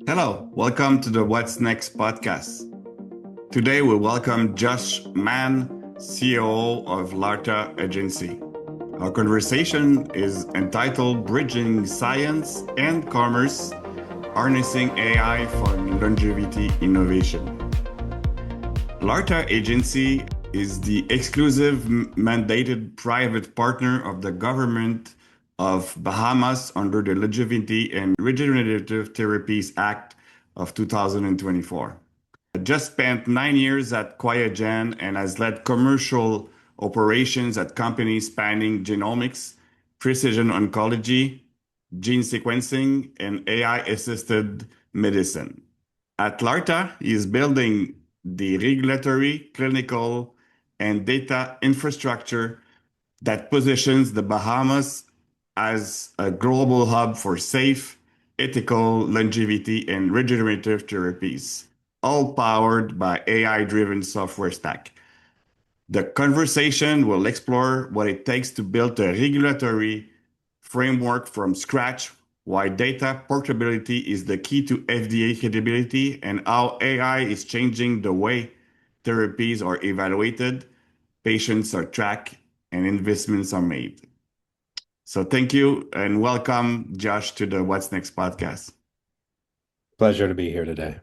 Hello, welcome to the WATSNEX podcast. Today we welcome Josh Mann, COO of Larta Agency. Our conversation is entitled Bridging Science and Commerce, Harnessing AI for Longevity Innovation. Larta Agency is the exclusive mandated private partner of the government of Bahamas under the Longevity and Regenerative Therapies Act of 2024. I just spent 9 years at Quiagen and has led commercial operations at companies spanning genomics, precision oncology, gene sequencing, and AI-assisted medicine. At Larta, he is building the regulatory, clinical, and data infrastructure that positions the Bahamas as a global hub for safe, ethical longevity and regenerative therapies, all powered by AI-driven software stack. The conversation will explore what it takes to build a regulatory framework from scratch, why data portability is the key to FDA credibility, and how AI is changing the way therapies are evaluated, patients are tracked, and investments are made. So thank you and welcome, Josh, to the WATSNEX podcast. Pleasure to be here today.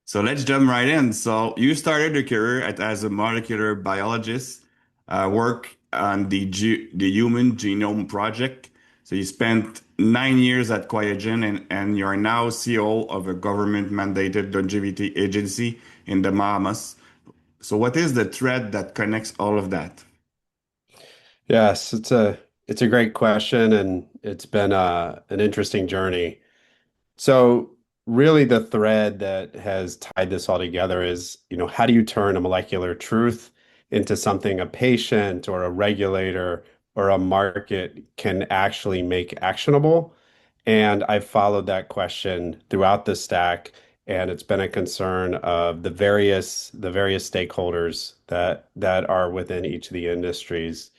So let's jump right in. So you started your career as a molecular biologist, work on the Human Genome Project. So you spent 9 years at Quiagen and you're now CEO of a government-mandated longevity agency in the Bahamas. So what is the thread that connects all of that? Yes, it's a great question, and it's been an interesting journey. So really the thread that has tied this all together is, how do you turn a molecular truth into something a patient or a regulator or a market can actually make actionable? And I've followed that question throughout the stack, and it's been a concern of the various stakeholders that are within each of the industries.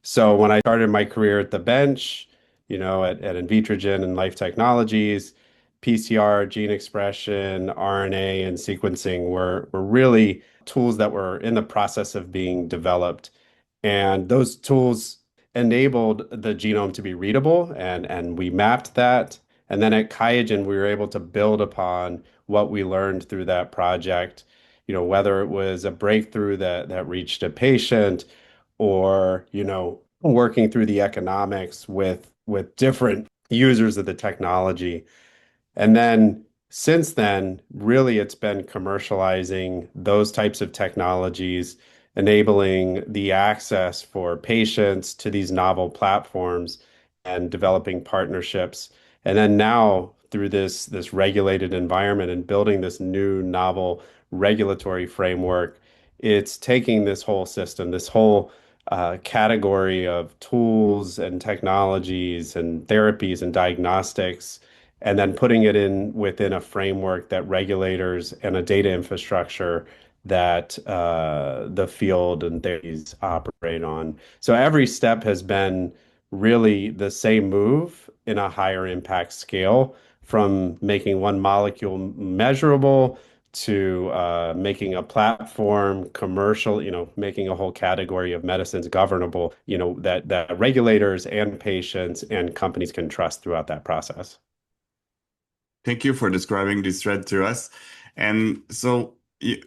So when I started my career at the bench, at Invitrogen and Life Technologies, PCR, gene expression, RNA, and sequencing were really tools that were in the process of being developed. And those tools enabled the genome to be readable, and we mapped that. And then at QIAGEN, we were able to build upon what we learned through that project, whether it was a breakthrough that reached a patient or, working through the economics with different users of the technology. And then since then, really, it's been commercializing those types of technologies, enabling the access for patients to these novel platforms and developing partnerships. And then now through this regulated environment and building this new novel regulatory framework, it's taking this whole system, this whole category of tools and technologies and therapies and diagnostics, and then putting it in within a framework that regulators and a data infrastructure that the field and therapies operate on. So every step has been really the same move in a higher impact scale, from making one molecule measurable to making a platform commercial, making a whole category of medicines governable, that regulators and patients and companies can trust throughout that process. Thank you for describing this thread to us. And so,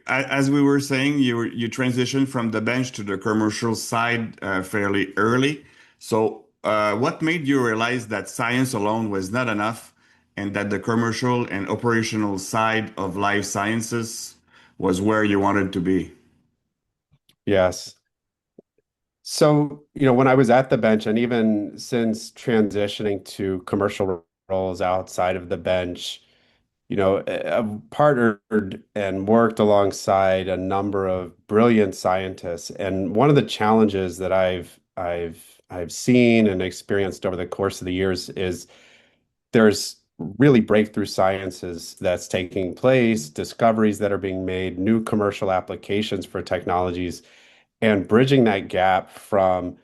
as we were saying, you transitioned from the bench to the commercial side fairly early. So, what made you realize that science alone was not enough, and that the commercial and operational side of life sciences was where you wanted to be? Yes. So, when I was at the bench, and even since transitioning to commercial roles outside of the bench, I've partnered and worked alongside a number of brilliant scientists. And one of the challenges that I've seen and experienced over the course of the years is there's really breakthrough sciences that's taking place, discoveries that are being made, new commercial applications for technologies, and bridging that gap from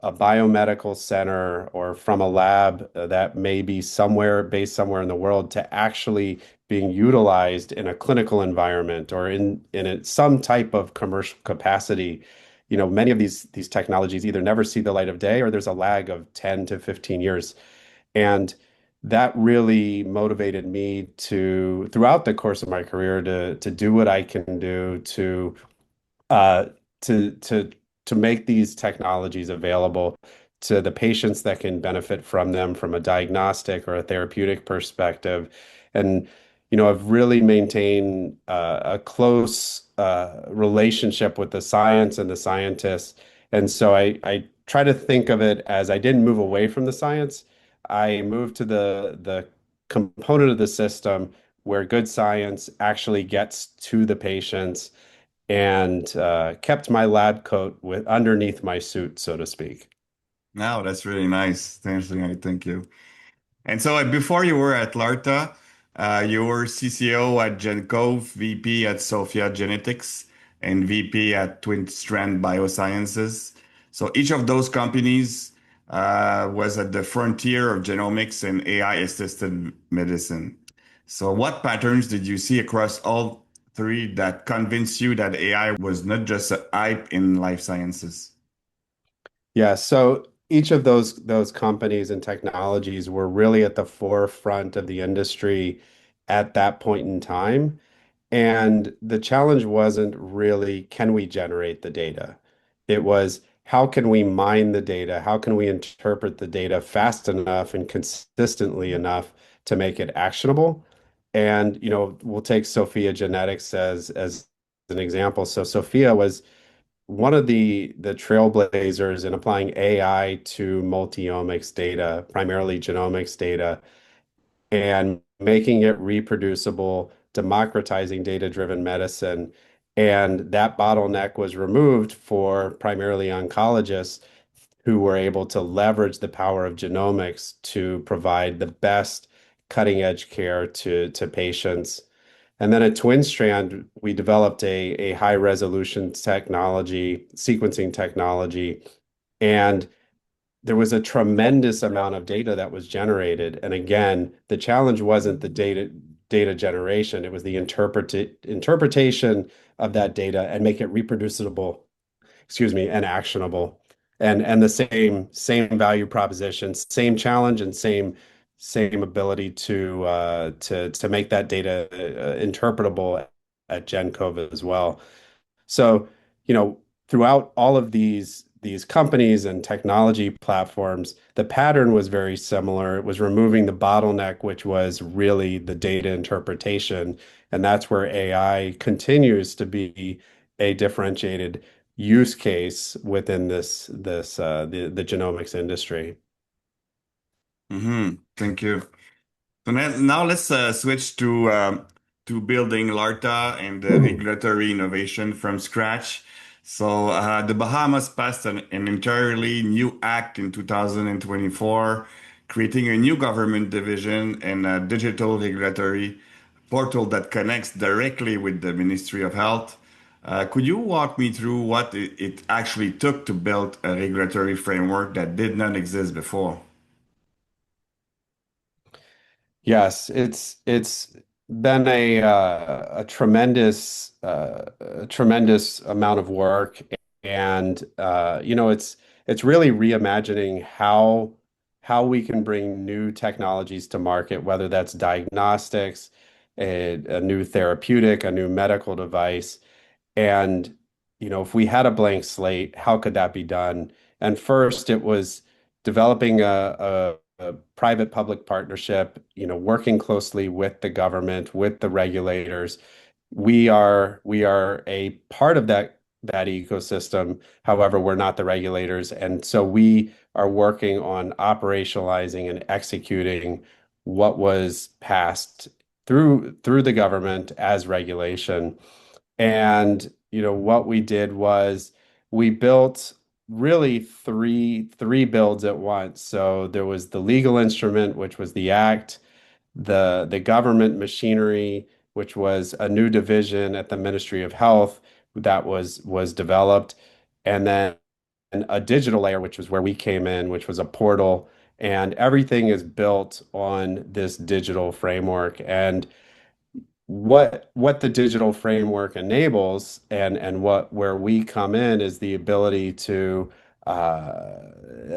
a biomedical center or from a lab that may be somewhere in the world to actually being utilized in a clinical environment or some type of commercial capacity. Many of these technologies either never see the light of day or there's a lag of 10 to 15 years. And that really motivated me throughout the course of my career, to do what I can do uh, to to to make these technologies available to the patients that can benefit from them from a diagnostic or a therapeutic perspective. And I've really maintained a close relationship with the science and the scientists. And so I try to think of it as I didn't move away from the science. I moved to the component of the system where good science actually gets to the patients, and kept my lab coat with underneath my suit, so to speak. Now that's really nice. Thank you. And so before you were at Larta, you were CCO at GenCove, VP at Sophia Genetics, and VP at Twin Strand Biosciences. So each of those companies was at the frontier of genomics and AI-assisted medicine. So what patterns did you see across all three that convinced you that AI was not just a hype in life sciences? Yeah, so each of those companies and technologies were really at the forefront of the industry at that point in time. And the challenge wasn't really, can we generate the data? It was, how can we mine the data? How can we interpret the data fast enough and consistently enough to make it actionable? And, we'll take Sophia Genetics as an example. So Sophia was one of the trailblazers in applying AI to multi-omics data, primarily genomics data, and making it reproducible, democratizing data-driven medicine. And that bottleneck was removed for primarily oncologists who were able to leverage the power of genomics to provide the best cutting edge care to patients. And then at Twin Strand, we developed a high resolution technology, sequencing technology, and there was a tremendous amount of data that was generated. And again, the challenge wasn't the data generation, it was the interpretation of that data and make it reproducible, and actionable. And the same value proposition, same challenge, and same ability to make that data interpretable at GenCove as well. So, throughout all of these companies and technology platforms, the pattern was very similar. It was removing the bottleneck, which was really the data interpretation, and that's where AI continues to be a differentiated use case within the genomics industry. Thank you. So now let's switch to building LARTA and the regulatory innovation from scratch. So the Bahamas passed an entirely new act in 2024, creating a new government division and a digital regulatory portal that connects directly with the Ministry of Health. Could you walk me through what it actually took to build a regulatory framework that did not exist before? Yes, it's been a tremendous amount of work, and it's really reimagining how we can bring new technologies to market, whether that's diagnostics, a new therapeutic, a new medical device. And, if we had a blank slate, how could that be done? And first, it was developing a private-public partnership, working closely with the government, with the regulators. We are a part of that ecosystem. However, we're not the regulators, and so we are working on operationalizing and executing what was passed through the government as regulation. And what we did was we built really three builds at once. So there was the legal instrument, which was the act, the government machinery, which was a new division at the Ministry of Health that was developed, and then a digital layer, which was where we came in, which was a portal, and everything is built on this digital framework. And what the digital framework enables and what where we come in is the ability to uh,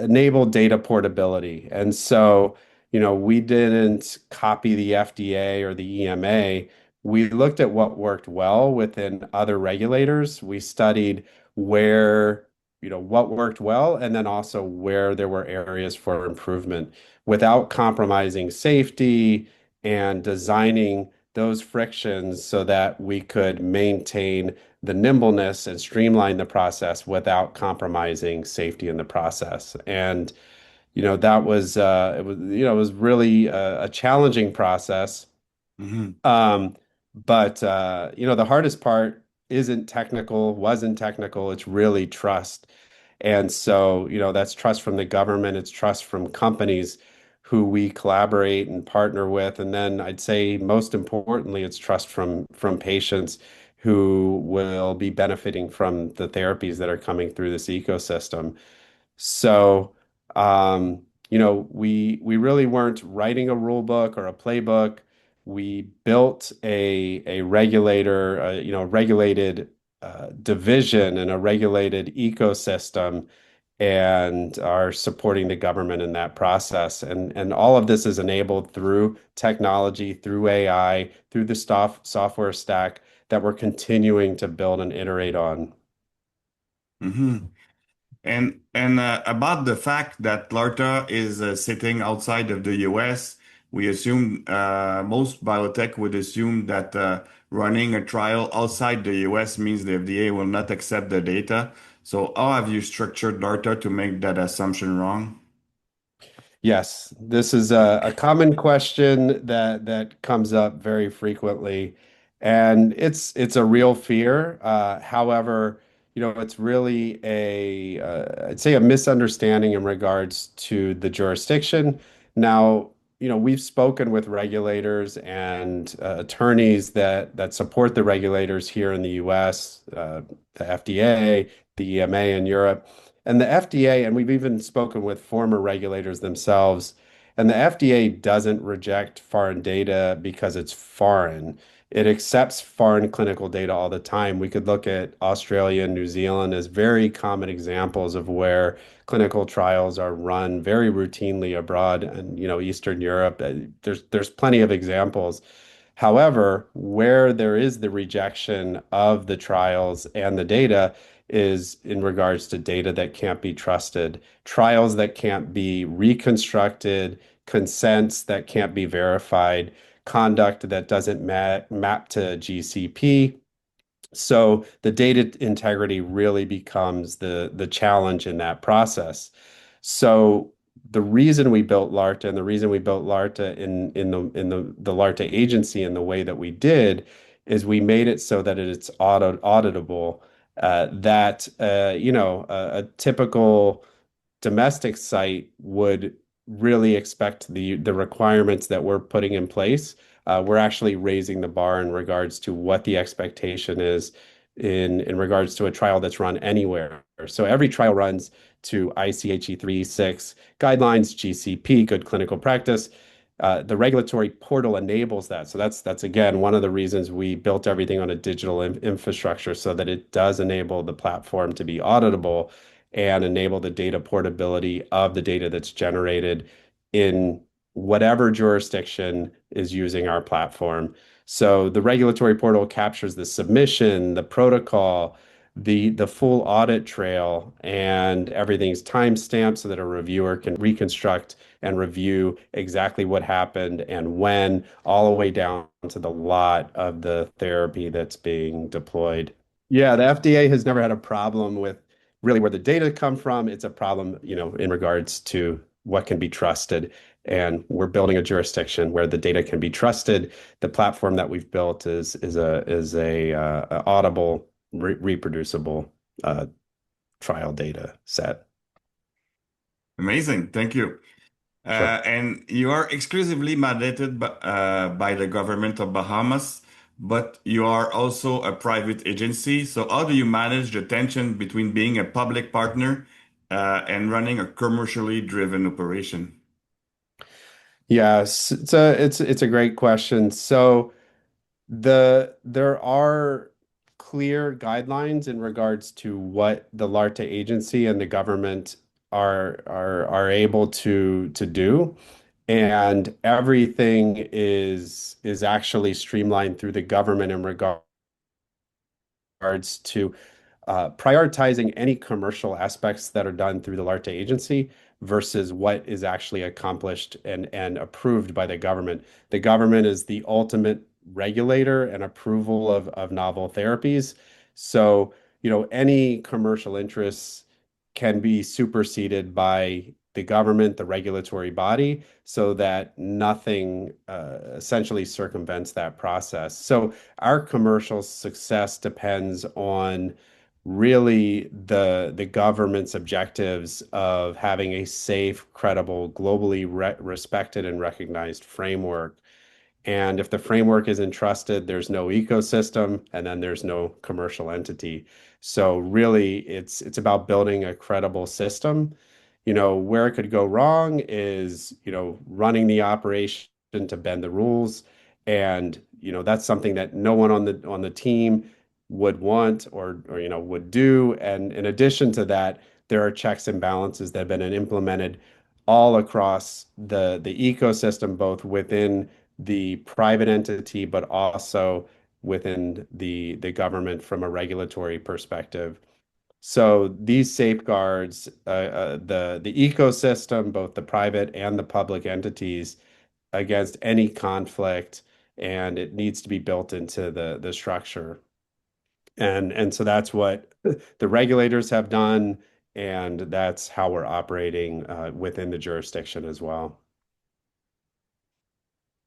enable data portability. And so, we didn't copy the FDA or the EMA. We looked at what worked well within other regulators. We studied where, what worked well, and then also where there were areas for improvement without compromising safety and designing those frictions so that we could maintain the nimbleness and streamline the process without compromising safety in the process. And that was it was really a challenging process. Hmm. Um, but the hardest part wasn't technical, it's really trust. And so, that's trust from the government, it's trust from companies who we collaborate and partner with. And then I'd say most importantly, it's trust from patients who will be benefiting from the therapies that are coming through this ecosystem. So, we really weren't writing a rule book or a playbook. We built a regulator, regulated division and a regulated ecosystem, and are supporting the government in that process. And all of this is enabled through technology, through AI, through the software stack that we're continuing to build and iterate on. Hmm. And about the fact that LARTA is sitting outside of the US, we assume most biotech would assume that running a trial outside the US means the FDA will not accept the data. So how have you structured LARTA to make that assumption wrong? Yes, this is a common question that comes up very frequently, and it's a real fear. However, it's really I'd say a misunderstanding in regards to the jurisdiction. Now, we've spoken with regulators and attorneys that support the regulators here in the U.S., the FDA, the EMA in Europe. And the FDA, and we've even spoken with former regulators themselves, and the FDA doesn't reject foreign data because it's foreign. It accepts foreign clinical data all the time. We could look at Australia and New Zealand as very common examples of where clinical trials are run very routinely abroad, and Eastern Europe. There's plenty of examples. However, where there is the rejection of the trials and the data is in regards to data that can't be trusted, trials that can't be reconstructed, consents that can't be verified, conduct that doesn't map to GCP. So the data integrity really becomes the challenge in that process. So the reason we built LARTA and the reason we built LARTA in the LARTA agency in the way that we did is we made it so that it's auditable. That a typical domestic site would really expect the requirements that we're putting in place. We're actually raising the bar in regards to what the expectation is in regards to a trial that's run anywhere. So every trial runs to ICHE 3.6 guidelines, GCP, good clinical practice. The regulatory portal enables that. So that's again one of the reasons we built everything on a digital infrastructure so that it does enable the platform to be auditable and enable the data portability of the data that's generated in whatever jurisdiction is using our platform. So the regulatory portal captures the submission, the protocol, the full audit trail, and everything's timestamped so that a reviewer can reconstruct and review exactly what happened and when, all the way down to the lot of the therapy that's being deployed. Yeah, the FDA has never had a problem with really where the data come from. It's a problem, in regards to what can be trusted. And we're building a jurisdiction where the data can be trusted. The platform that we've built is a audible, reproducible uh, trial data set. Amazing. Thank you. Sure. And you are exclusively mandated by the government of Bahamas, but you are also a private agency. So how do you manage the tension between being a public partner and running a commercially driven operation? Yes, it's a great question. So there are clear guidelines in regards to what the LARTA agency and the government are able to do. And everything is actually streamlined through the government in regards to prioritizing any commercial aspects that are done through the LARTA agency versus what is actually accomplished and approved by the government. The government is the ultimate regulator and approval of novel therapies. So, any commercial interests can be superseded by the government, the regulatory body, so that nothing essentially circumvents that process. So our commercial success depends on really the government's objectives of having a safe, credible, globally respected and recognized framework. And if the framework isn't trusted, there's no ecosystem, and then there's no commercial entity. So really, it's about building a credible system. Where it could go wrong is, running the operation to bend the rules. And, that's something that no one on the team would want or would do. And in addition to that, there are checks and balances that have been implemented all across the ecosystem, both within the private entity, but also within the government from a regulatory perspective. So these safeguards, the ecosystem, both the private and the public entities, against any conflict, and it needs to be built into the structure. And so that's what the regulators have done, and that's how we're operating within the jurisdiction as well.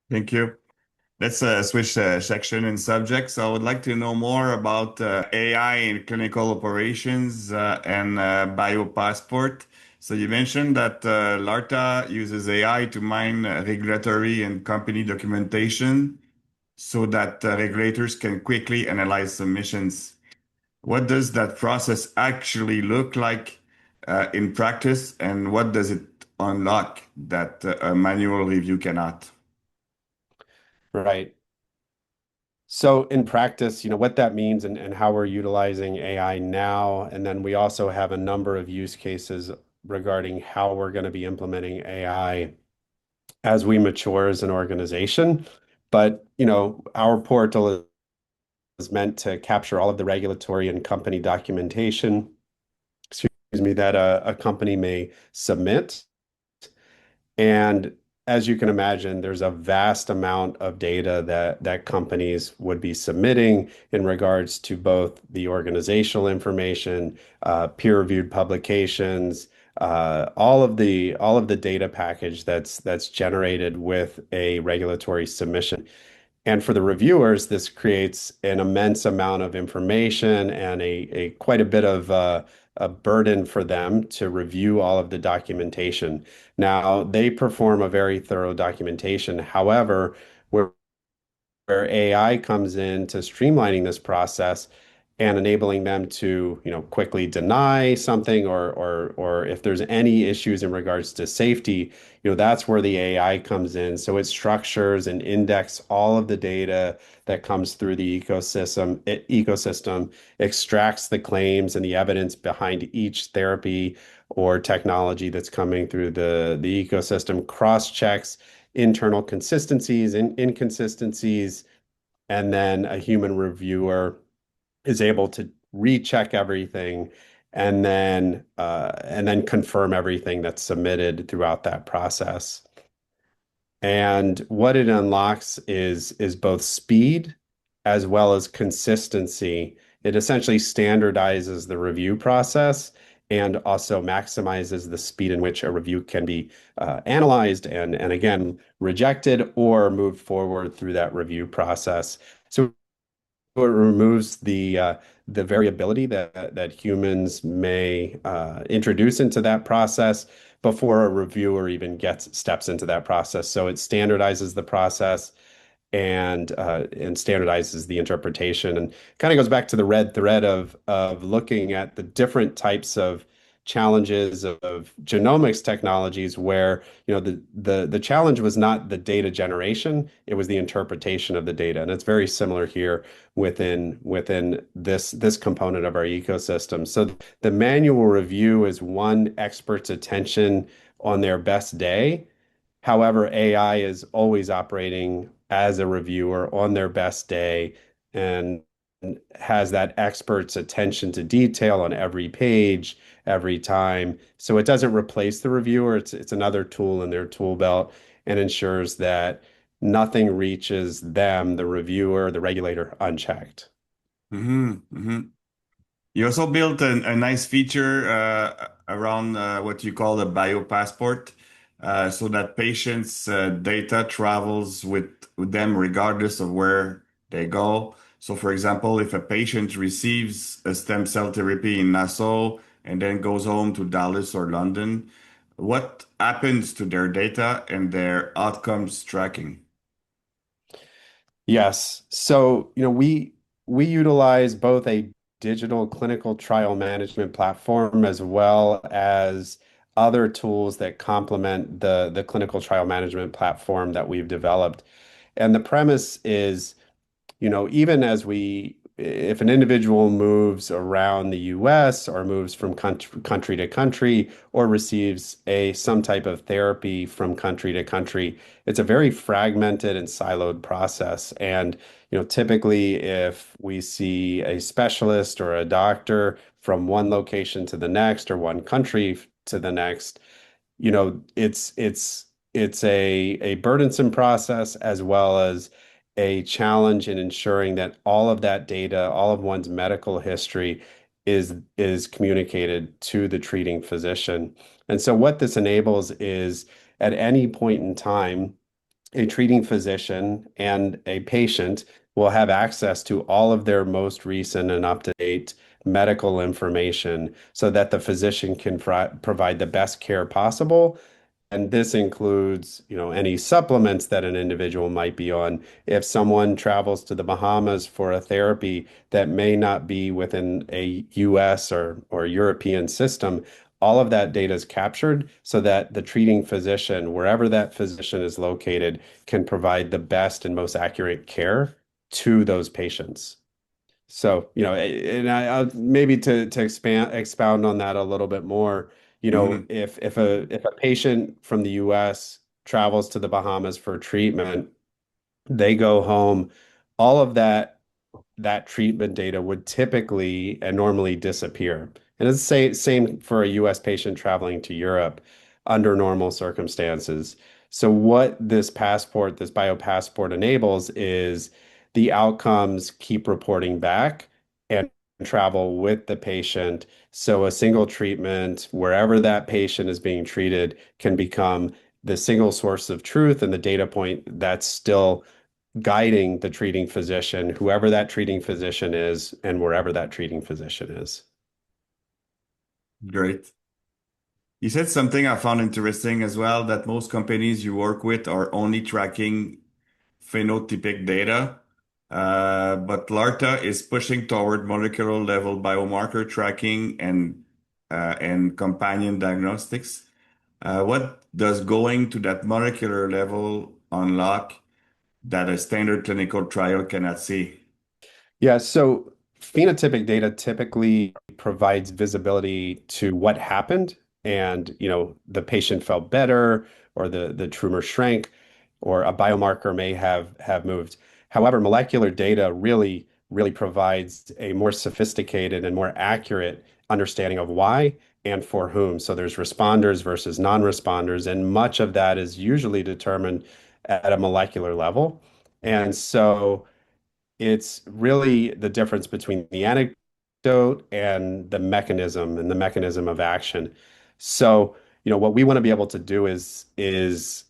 Thank you. Let's switch section and subjects. I would like to know more about AI in clinical operations and biopassport. So you mentioned that LARTA uses AI to mine regulatory and company documentation so that regulators can quickly analyze submissions. What does that process actually look like in practice, and what does it unlock that a manual review cannot? Right. So in practice, what that means and how we're utilizing AI now, and then we also have a number of use cases regarding how we're going to be implementing AI as we mature as an organization. But, our portal is meant to capture all of the regulatory and company documentation, excuse me, that a company may submit. And as you can imagine, there's a vast amount of data that companies would be submitting in regards to both the organizational information, peer-reviewed publications, all of the data package that's generated with a regulatory submission. And for the reviewers, this creates an immense amount of information and a quite a bit of a burden for them to review all of the documentation. Now, they perform a very thorough documentation. However, where AI comes in to streamlining this process and enabling them to, quickly deny something or if there's any issues in regards to safety, that's where the AI comes in. So it structures and index all of the data that comes through the ecosystem, extracts the claims and the evidence behind each therapy or technology that's coming through the ecosystem, cross-checks internal consistencies and inconsistencies, and then a human reviewer is able to recheck everything and then confirm everything that's submitted throughout that process. And what it unlocks is both speed as well as consistency. It essentially standardizes the review process and also maximizes the speed in which a review can be analyzed and again rejected or moved forward through that review process. So it removes the variability that humans may introduce into that process before a reviewer even steps into that process. So it standardizes the process and standardizes the interpretation, and kind of goes back to the red thread of looking at the different types of challenges of genomics technologies where, the challenge was not the data generation, it was the interpretation of the data. And it's very similar here within this component of our ecosystem. So the manual review is one expert's attention on their best day. However, AI is always operating as a reviewer on their best day and has that expert's attention to detail on every page, every time. So it doesn't replace the reviewer. It's another tool in their tool belt and ensures that nothing reaches them, the reviewer, the regulator, unchecked. Hmm. You also built a nice feature around what you call the biopassport, so that patients' data travels with them regardless of where they go. So, for example, if a patient receives a stem cell therapy in Nassau and then goes home to Dallas or London, what happens to their data and their outcomes tracking? Yes. So, we utilize both a digital clinical trial management platform as well as other tools that complement the clinical trial management platform that we've developed. And the premise is, even if an individual moves around the US or moves from country to country or receives some type of therapy from country to country, it's a very fragmented and siloed process. And, typically if we see a specialist or a doctor from one location to the next or one country to the next, it's a burdensome process as well as a challenge in ensuring that all of that data, all of one's medical history is communicated to the treating physician. And so what this enables is at any point in time, a treating physician and a patient will have access to all of their most recent and up-to-date medical information so that the physician can provide the best care possible. And this includes, any supplements that an individual might be on. If someone travels to the Bahamas for a therapy that may not be within a US or European system, all of that data is captured so that the treating physician, wherever that physician is located, can provide the best and most accurate care to those patients. So, and I'll maybe to expound on that a little bit more, Hmm. if a patient from the US travels to the Bahamas for treatment, they go home, all of that treatment data would typically and normally disappear. And it's the same for a US patient traveling to Europe under normal circumstances. So what this biopassport enables is the outcomes keep reporting back and travel with the patient. So a single treatment, wherever that patient is being treated, can become the single source of truth and the data point that's still guiding the treating physician, whoever that treating physician is, and wherever that treating physician is. Great. You said something I found interesting as well, that most companies you work with are only tracking phenotypic data, but Larta is pushing toward molecular level biomarker tracking and companion diagnostics. What does going to that molecular level unlock that a standard clinical trial cannot see? Yeah, so phenotypic data typically provides visibility to what happened and, the patient felt better or the tumor shrank or a biomarker may have moved. However, molecular data really provides a more sophisticated and more accurate understanding of why and for whom. So there's responders versus non-responders, and much of that is usually determined at a molecular level. And so it's really the difference between the anecdote and the mechanism of action. So, what we want to be able to do is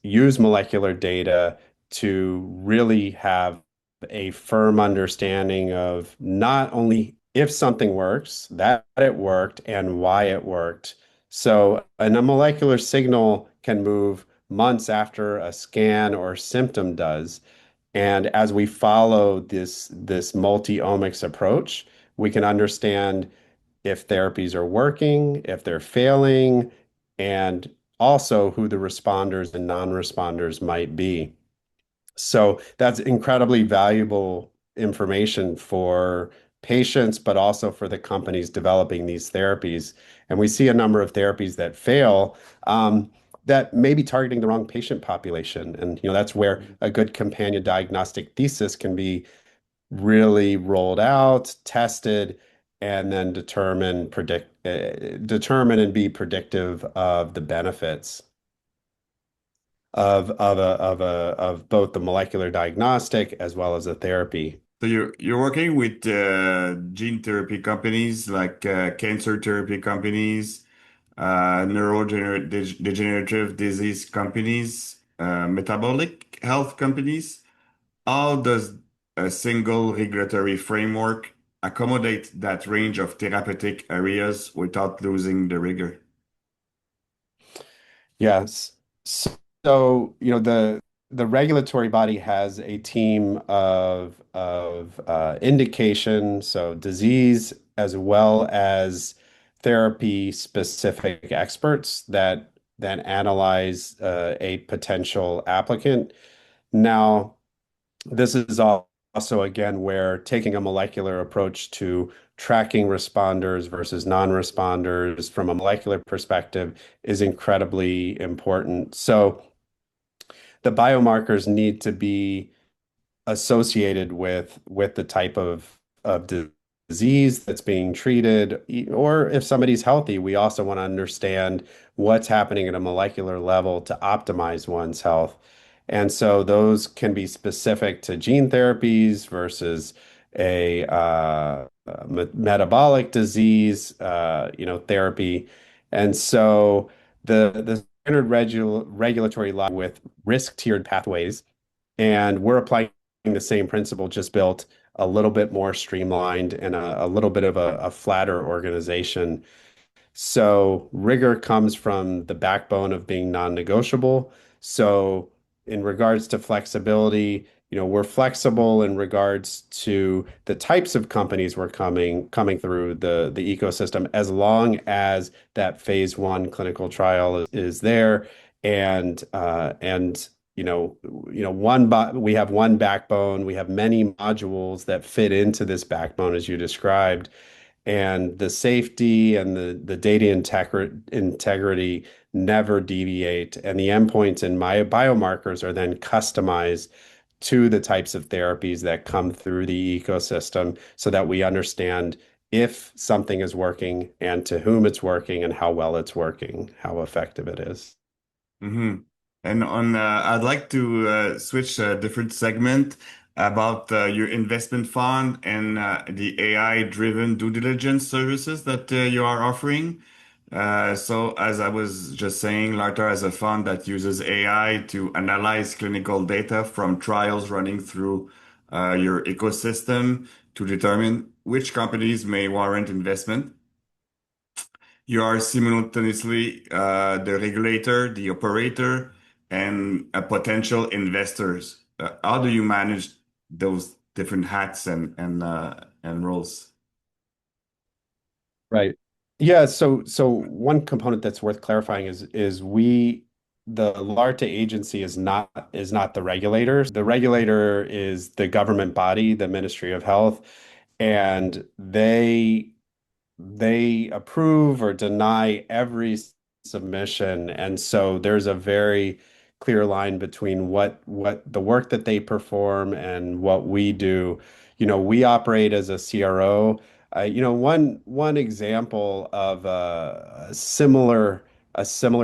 use molecular data to really have a firm understanding of not only if something works, that it worked, and why it worked. So, and a molecular signal can move months after a scan or symptom does. And as we follow this multi-omics approach, we can understand if therapies are working, if they're failing, and also who the responders and non-responders might be. So that's incredibly valuable information for patients, but also for the companies developing these therapies. And we see a number of therapies that fail that may be targeting the wrong patient population. And that's where a good companion diagnostic thesis can be really rolled out, tested, and then determine and be predictive of the benefits of both the molecular diagnostic as well as a therapy. So you're working with gene therapy companies like cancer therapy companies, neurodegenerative disease companies, metabolic health companies. How does a single regulatory framework accommodate that range of therapeutic areas without losing the rigor? Yes. So, the regulatory body has a team of indication, so disease as well as therapy specific experts that then analyze a potential applicant. Now, this is also, again, where taking a molecular approach to tracking responders versus non-responders from a molecular perspective is incredibly important. So the biomarkers need to be associated with the type of disease that's being treated, or if somebody's healthy, we also want to understand what's happening at a molecular level to optimize one's health. And so those can be specific to gene therapies versus a metabolic disease, therapy. And so the standard regulatory law with risk tiered pathways, and we're applying the same principle, just built a little bit more streamlined and a little bit of a flatter organization. So rigor comes from the backbone of being non-negotiable. So in regards to flexibility, we're flexible in regards to the types of companies we're coming through the ecosystem, as long as that phase one clinical trial is there, and we have one backbone, we have many modules that fit into this backbone as you described, and the safety and the data integrity never deviate. And the endpoints and my biomarkers are then customized to the types of therapies that come through the ecosystem so that we understand if something is working and to whom it's working and how well it's working, how effective it is. hmm And I'd like to switch a different segment about your investment fund and the AI-driven due diligence services that you are offering. So, as I was just saying, Lartar has a fund that uses AI to analyze clinical data from trials running through your ecosystem to determine which companies may warrant investment. You are simultaneously the regulator, the operator, and a potential investors. How do you manage those different hats and roles? Right. Yeah, so one component that's worth clarifying is the LARTA agency is not the regulator. The regulator is the government body, the Ministry of Health, and they approve or deny every submission. And so there's a very clear line between what the work that they perform and what we do. We operate as a CRO. One example of a similar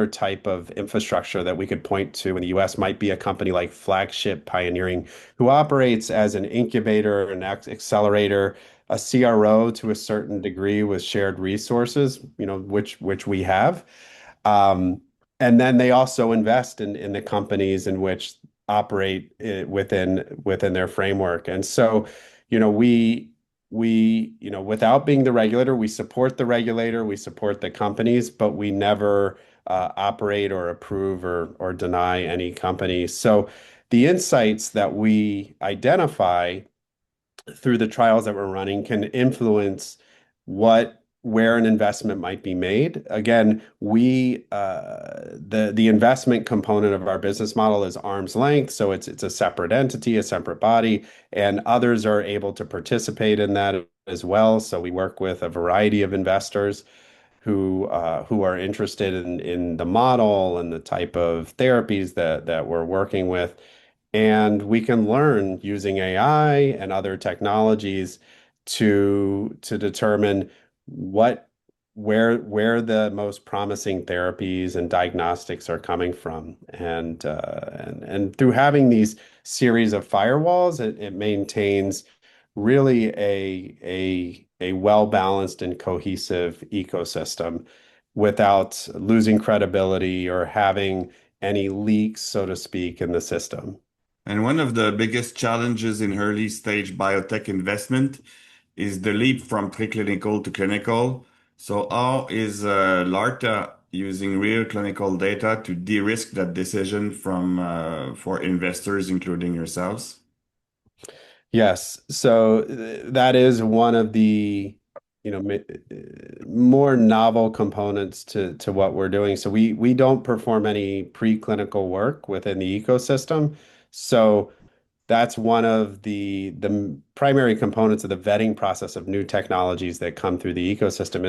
type of infrastructure that we could point to in the US might be a company like Flagship Pioneering, who operates as an incubator, an accelerator, a CRO to a certain degree with shared resources, which we have. Um, and then they also invest in the companies in which operate within their framework. And so, without being the regulator, we support the regulator, we support the companies, but we never operate or approve or deny any company. So the insights that we identify through the trials that we're running can influence what where an investment might be made. Again, the investment component of our business model is arm's length, so it's a separate entity, a separate body, and others are able to participate in that as well. So we work with a variety of investors who are interested in the model and the type of therapies that we're working with. And we can learn using AI and other technologies to determine what where the most promising therapies and diagnostics are coming from. And through having these series of firewalls, it maintains really a well-balanced and cohesive ecosystem without losing credibility or having any leaks, so to speak, in the system. And one of the biggest challenges in early stage biotech investment is the leap from preclinical to clinical. So how is Larta using real clinical data to de-risk that decision from for investors, including yourselves? Yes. So that is one of more novel components to what we're doing. So we don't perform any preclinical work within the ecosystem. So that's one of the primary components of the vetting process of new technologies that come through the ecosystem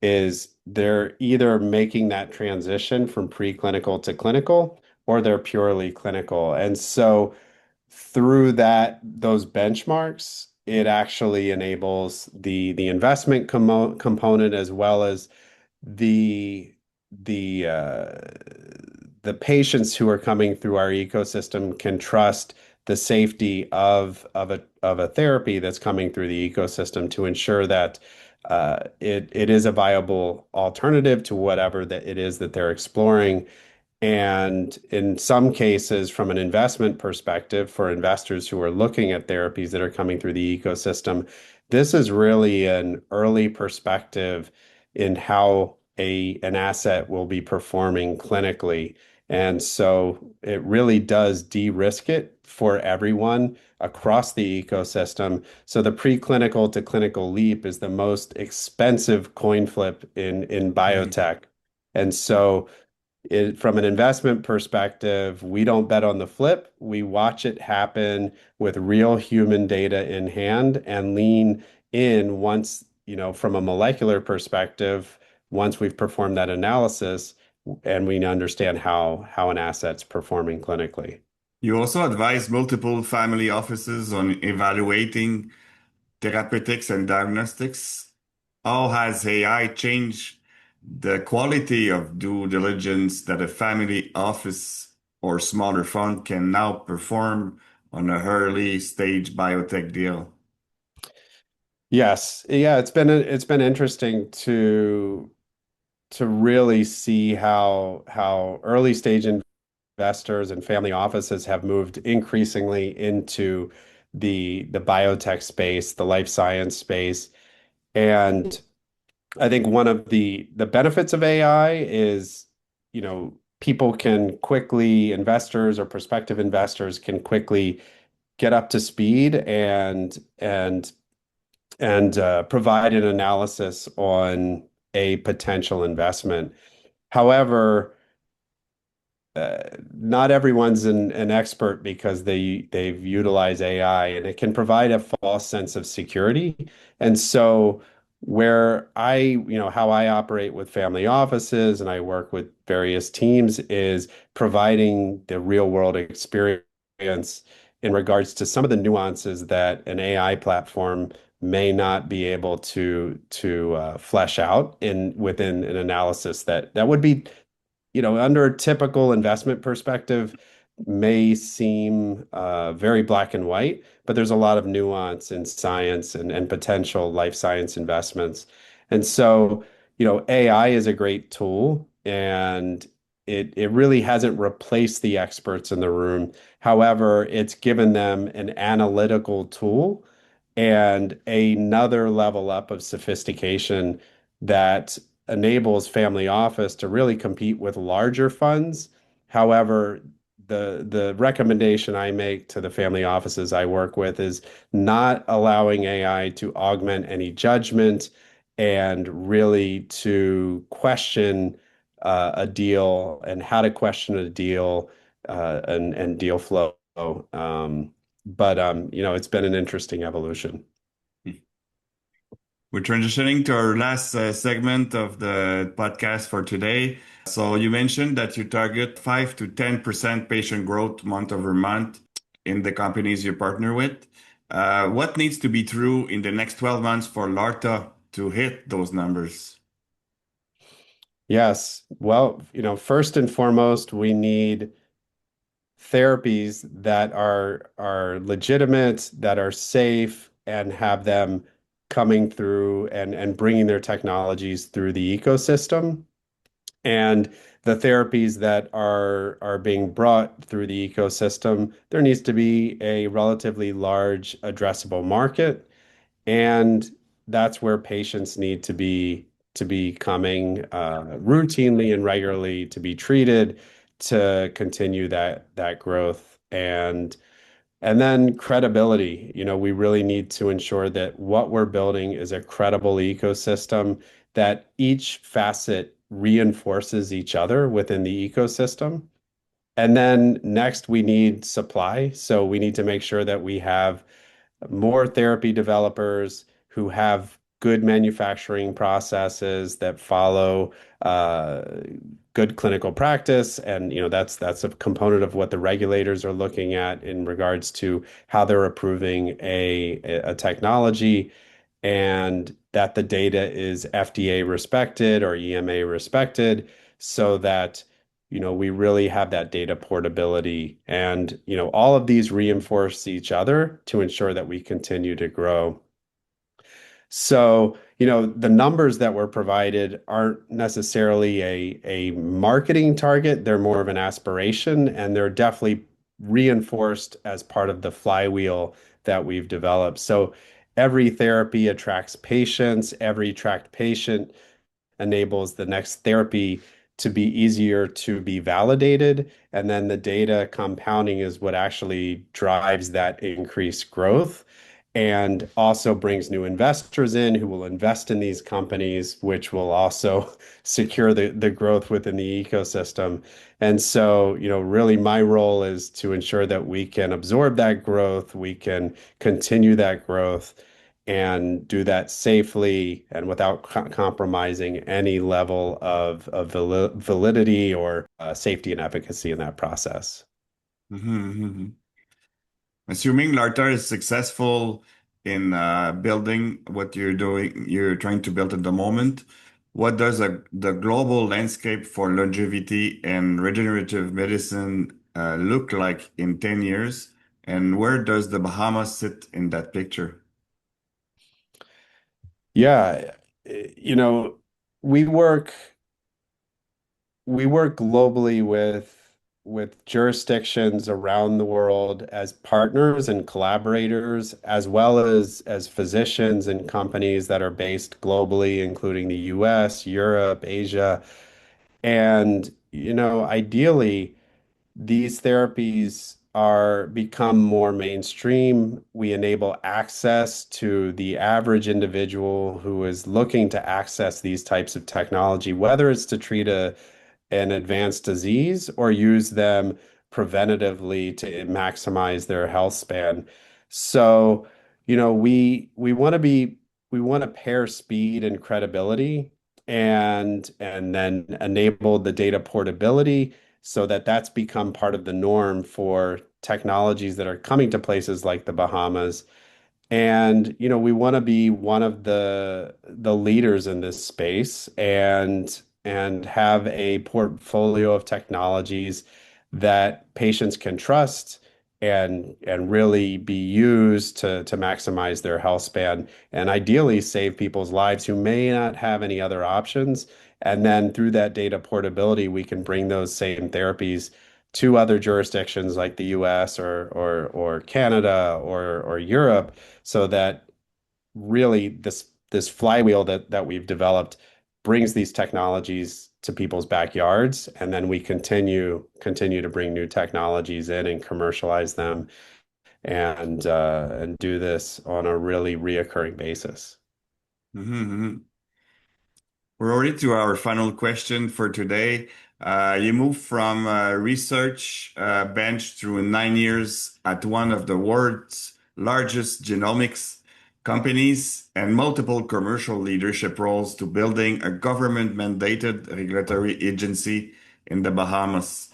is they're either making that transition from preclinical to clinical or they're purely clinical. And so through those benchmarks, it actually enables the investment component as well as the the uh, the patients who are coming through our ecosystem can trust the safety of a therapy that's coming through the ecosystem to ensure that it is a viable alternative to whatever that it is that they're exploring. And in some cases, from an investment perspective, for investors who are looking at therapies that are coming through the ecosystem, this is really an early perspective in how an asset will be performing clinically. And so it really does de-risk it for everyone across the ecosystem. So the preclinical to clinical leap is the most expensive coin flip in Mhm. biotech. And so from an investment perspective, we don't bet on the flip. We watch it happen with real human data in hand and lean in once, from a molecular perspective, once we've performed that analysis and we understand how an asset's performing clinically. You also advise multiple family offices on evaluating therapeutics and diagnostics. How has AI changed the quality of due diligence that a family office or smaller fund can now perform on a early stage biotech deal? Yes. Yeah, it's been interesting to really see how early stage investors and family offices have moved increasingly into the biotech space, the life science space. And I think one of the benefits of AI is, people can quickly, investors or prospective investors can quickly get up to speed and provide an analysis on a potential investment. However, not everyone's an expert because they've utilized AI and it can provide a false sense of security. And so how I operate with family offices and I work with various teams is providing the real world experience in regards to some of the nuances that an AI platform may not be able to flesh out in within an analysis that would be under a typical investment perspective, may seem very black and white, but there's a lot of nuance in science and potential life science investments. And so, AI is a great tool and it really hasn't replaced the experts in the room. However, it's given them an analytical tool and another level up of sophistication that enables family office to really compete with larger funds. However, the recommendation I make to the family offices I work with is not allowing AI to augment any judgment and really to question a deal and how to question a deal and deal flow. It's been an interesting evolution. We're transitioning to our last segment of the podcast for today. So you mentioned that you target 5 to 10% patient growth month over month in the companies you partner with. What needs to be true in the next 12 months for Larta to hit those numbers? Yes. Well, first and foremost, we need therapies that are legitimate, that are safe, and have them coming through and bringing their technologies through the ecosystem. And the therapies that are being brought through the ecosystem, there needs to be a relatively large addressable market, and that's where patients need to be coming routinely and regularly to be treated to continue that growth. And then credibility. We really need to ensure that what we're building is a credible ecosystem, that each facet reinforces each other within the ecosystem. And then next, we need supply. So we need to make sure that we have more therapy developers who have good manufacturing processes that follow uh, good clinical practice, and that's a component of what the regulators are looking at in regards to how they're approving a technology, and that the data is FDA respected or EMA respected, so that we really have that data portability. And all of these reinforce each other to ensure that we continue to grow. So, the numbers that were provided aren't necessarily a marketing target. They're more of an aspiration, and they're definitely reinforced as part of the flywheel that we've developed. So every therapy attracts patients, every attract patient enables the next therapy to be easier to be validated. And then the data compounding is what actually drives that increased growth and also brings new investors in who will invest in these companies, which will also secure the growth within the ecosystem. And so, really my role is to ensure that we can absorb that growth, we can continue that growth, and do that safely and without compromising any level of validity or safety and efficacy in that process. Mhm. Assuming Lartar is successful in building what you're trying to build at the moment, what does the global landscape for longevity and regenerative medicine look like in 10 years? And where does the Bahamas sit in that picture? Yeah, you know, we work we work globally with jurisdictions around the world as partners and collaborators, as well as physicians and companies that are based globally, including the US, Europe, Asia. And, ideally, these therapies are become more mainstream. We enable access to the average individual who is looking to access these types of technology, whether it's to treat an advanced disease or use them preventatively to maximize their health span. So, we want to pair speed and credibility, and then enable the data portability so that that's become part of the norm for technologies that are coming to places like the Bahamas. And we want to be one of the leaders in this space, and have a portfolio of technologies that patients can trust and really be used to maximize their health span, and ideally save people's lives who may not have any other options. And then through that data portability, we can bring those same therapies to other jurisdictions like the US or Canada or Europe, so that really this flywheel that we've developed brings these technologies to people's backyards, and then we continue to bring new technologies in and commercialize them, and do this on a really reoccurring basis. Mhm. We're already to our final question for today. You moved from research bench through 9 years at one of the world's largest genomics companies and multiple commercial leadership roles to building a government-mandated regulatory agency in the Bahamas.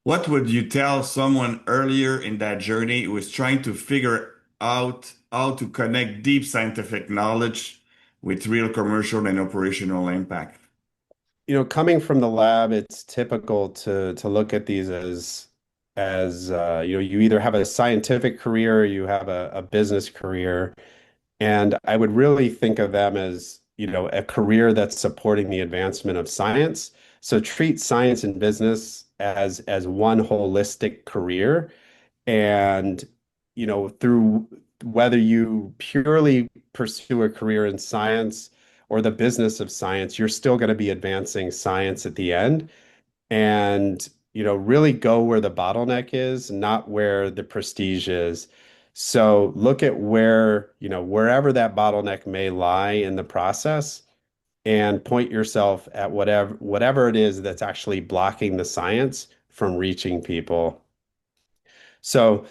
What would you tell someone earlier in that journey who is trying to figure out how to connect deep scientific knowledge with real commercial and operational impact? Coming from the lab, it's typical to look at these you either have a scientific career or you have a business career. And I would really think of them as, a career that's supporting the advancement of science. So treat science and business as one holistic career. And, through whether you purely pursue a career in science or the business of science, you're still going to be advancing science at the end. And, really go where the bottleneck is, not where the prestige is. So look at wherever that bottleneck may lie in the process and point yourself at whatever it is that's actually blocking the science from reaching people. So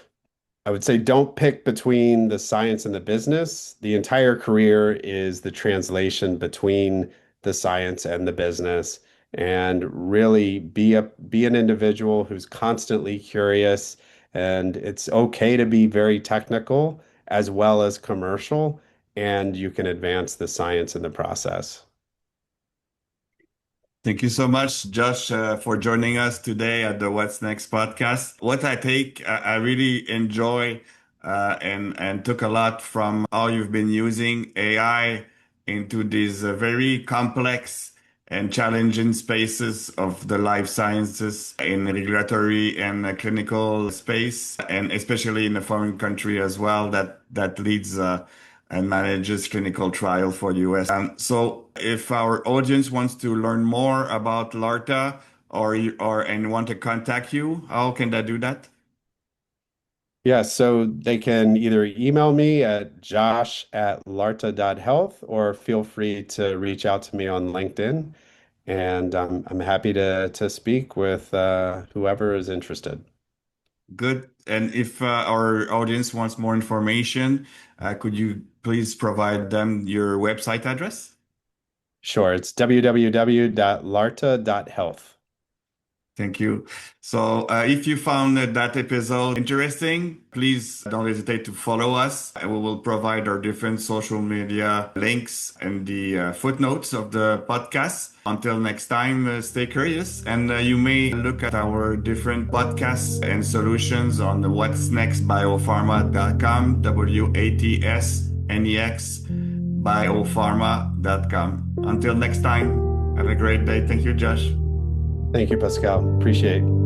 I would say don't pick between the science and the business. The entire career is the translation between the science and the business, and really be an individual who's constantly curious. And it's okay to be very technical as well as commercial, and you can advance the science in the process. Thank you so much, Josh, for joining us today at the What's Next podcast. What I take, I really enjoy and took a lot from how you've been using AI into these very complex and challenging spaces of the life sciences in regulatory and clinical space, and especially in a foreign country as well that leads and manages clinical trial for US. So if our audience wants to learn more about LARTA and want to contact you, how can they do that? Yeah, so they can either email me at josh@larta.health or feel free to reach out to me on LinkedIn. And I'm happy to speak with whoever is interested. Good. And if our audience wants more information, could you please provide them your website address? Sure, it's www.larta.health. Thank you. So, if you found that episode interesting, please don't hesitate to follow us. We will provide our different social media links in the footnotes of the podcast. Until next time, stay curious, and you may look at our different podcasts and solutions on the watsnexbiopharma.com, WATSNEX biopharma.com. Until next time, have a great day. Thank you, Josh. Thank you, Pascal. Appreciate it.